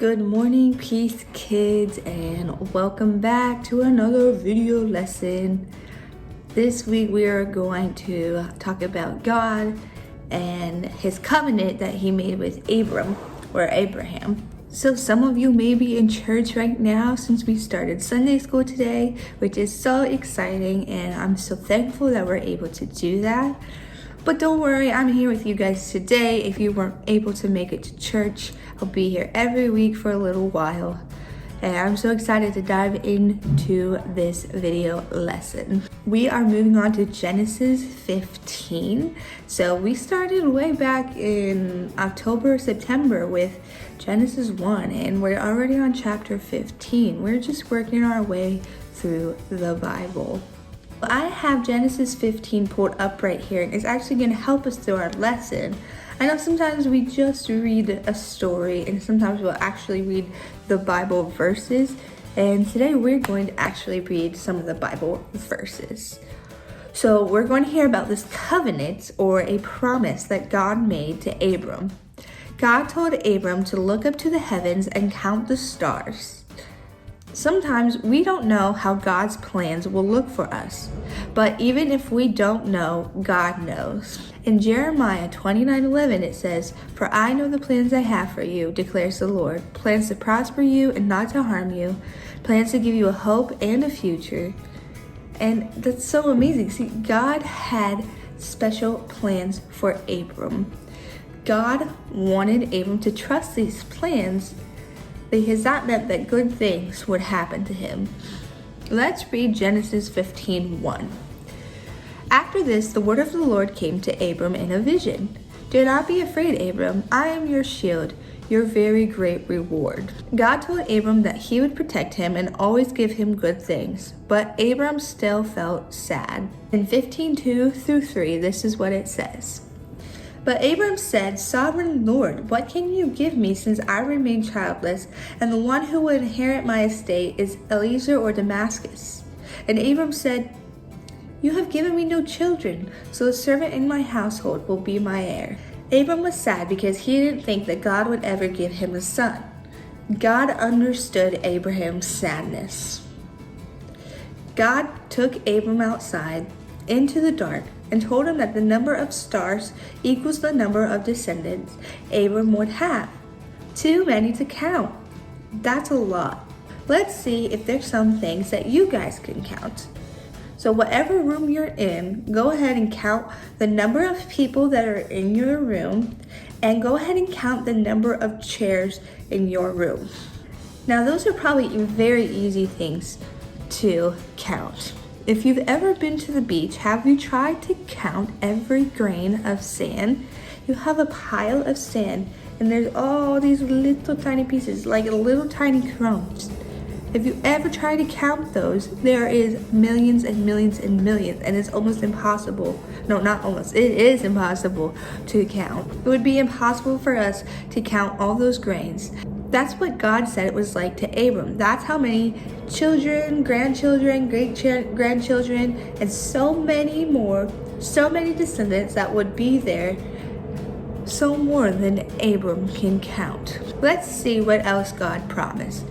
Good morning, peace kids, and welcome back to another video lesson. This week we are going to talk about God and his covenant that he made with Abram or Abraham. So some of you may be in church right now since we started Sunday school today, which is so exciting, and I'm so thankful that we're able to do that. But don't worry, I'm here with you guys today. If you weren't able to make it to church, I'll be here every week for a little while. And I'm so excited to dive into this video lesson. We are moving on to Genesis 15. So we started way back in October, September with Genesis 1, and we're already on chapter 15. We're just working our way through the Bible. I have Genesis 15 pulled up right here, and it's actually going to help us through our lesson. I know sometimes we just read a story, and sometimes we'll actually read the Bible verses, and today we're going to actually read some of the Bible verses. So we're going to hear about this covenant or a promise that God made to Abram. God told Abram to look up to the heavens and count the stars. Sometimes we don't know how God's plans will look for us, but even if we don't know, God knows. In Jeremiah 29:11 it says, "For I know the plans I have for you, declares the Lord, plans to prosper you and not to harm you, plans to give you a hope and a future." And that's so amazing. See, God had special plans for Abram. God wanted Abram to trust these plans because that meant that good things would happen to him. Let's read Genesis 15:1. After this, the word of the Lord came to Abram in a vision. "Do not be afraid, Abram. I am your shield, your very great reward." God told Abram that he would protect him and always give him good things, but Abram still felt sad. In 15:2-3, this is what it says. But Abram said, "Sovereign Lord, what can you give me since I remain childless, and the one who will inherit my estate is Eliezer or Damascus?" And Abram said, "You have given me no children, so the servant in my household will be my heir." Abram was sad because he didn't think that God would ever give him a son. God understood Abraham's sadness. God took Abram outside into the dark and told him that the number of stars equals the number of descendants Abram would have. Too many to count. That's a lot. Let's see if there's some things that you guys can count. So whatever room you're in, go ahead and count the number of people that are in your room, and go ahead and count the number of chairs in your room. Now those are probably very easy things to count. If you've ever been to the beach, have you tried to count every grain of sand? You have a pile of sand, and there's all these little tiny pieces, like little tiny crumbs. If you ever try to count those, there is millions and millions and millions, and it's almost impossible. No, not almost. It is impossible to count. It would be impossible for us to count all those grains. That's what God said it was like to Abram. That's how many children, grandchildren, great-grandchildren, and so many more, so many descendants that would be there, so more than Abram can count. Let's see what else God promised.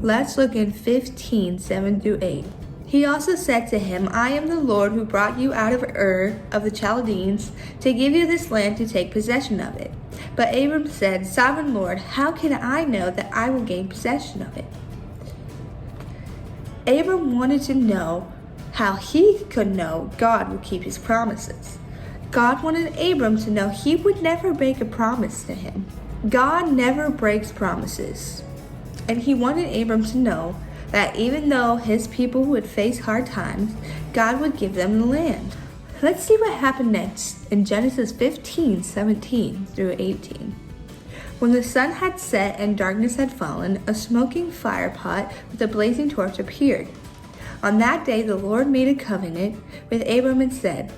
Let's look in 15:7-8. He also said to him, "I am the Lord who brought you out of Ur of the Chaldeans to give you this land to take possession of it." But Abram said, "Sovereign Lord, how can I know that I will gain possession of it?" Abram wanted to know how he could know God would keep his promises. God wanted Abram to know he would never break a promise to him. God never breaks promises. And he wanted Abram to know that even though his people would face hard times, God would give them the land. Let's see what happened next in Genesis 15:17-18. When the sun had set and darkness had fallen, a smoking fire pot with a blazing torch appeared. On that day the Lord made a covenant with Abram and said,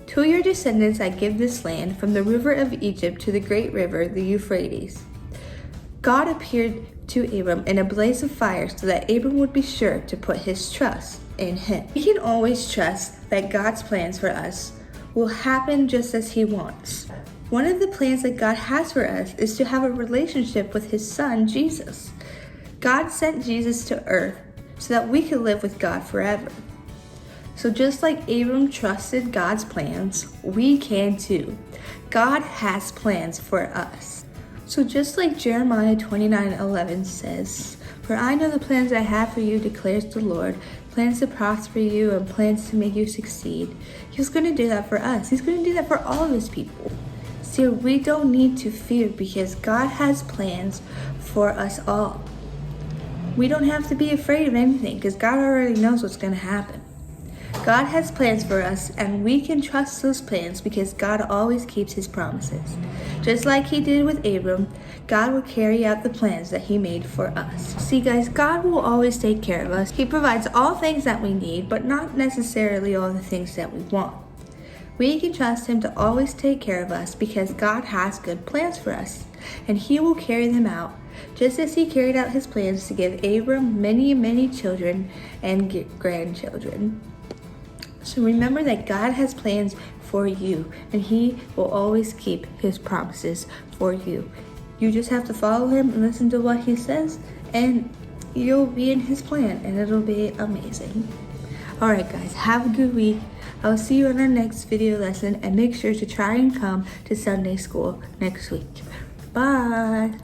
"To your descendants I give this land, from the river of Egypt to the great river, the Euphrates." God appeared to Abram in a blaze of fire so that Abram would be sure to put his trust in him. We can always trust that God's plans for us will happen just as he wants. One of the plans that God has for us is to have a relationship with his son, Jesus. God sent Jesus to earth so that we could live with God forever. So just like Abram trusted God's plans, we can too. God has plans for us. So just like Jeremiah 29:11 says, "For I know the plans I have for you, declares the Lord, plans to prosper you and plans to make you succeed." He's going to do that for us. He's going to do that for all of his people. So we don't need to fear because God has plans for us all. We don't have to be afraid of anything because God already knows what's going to happen. God has plans for us, and we can trust those plans because God always keeps his promises. Just like he did with Abram, God will carry out the plans that he made for us. See guys, God will always take care of us. He provides all things that we need, but not necessarily all the things that we want. We can trust him to always take care of us because God has good plans for us, and he will carry them out, just as he carried out his plans to give Abram many children and grandchildren. So remember that God has plans for you, and he will always keep his promises for you. You just have to follow him and listen to what he says, and you'll be in his plan, and it'll be amazing. Alright guys, have a good week. I'll see you in our next video lesson, and make sure to try and come to Sunday school next week. Bye!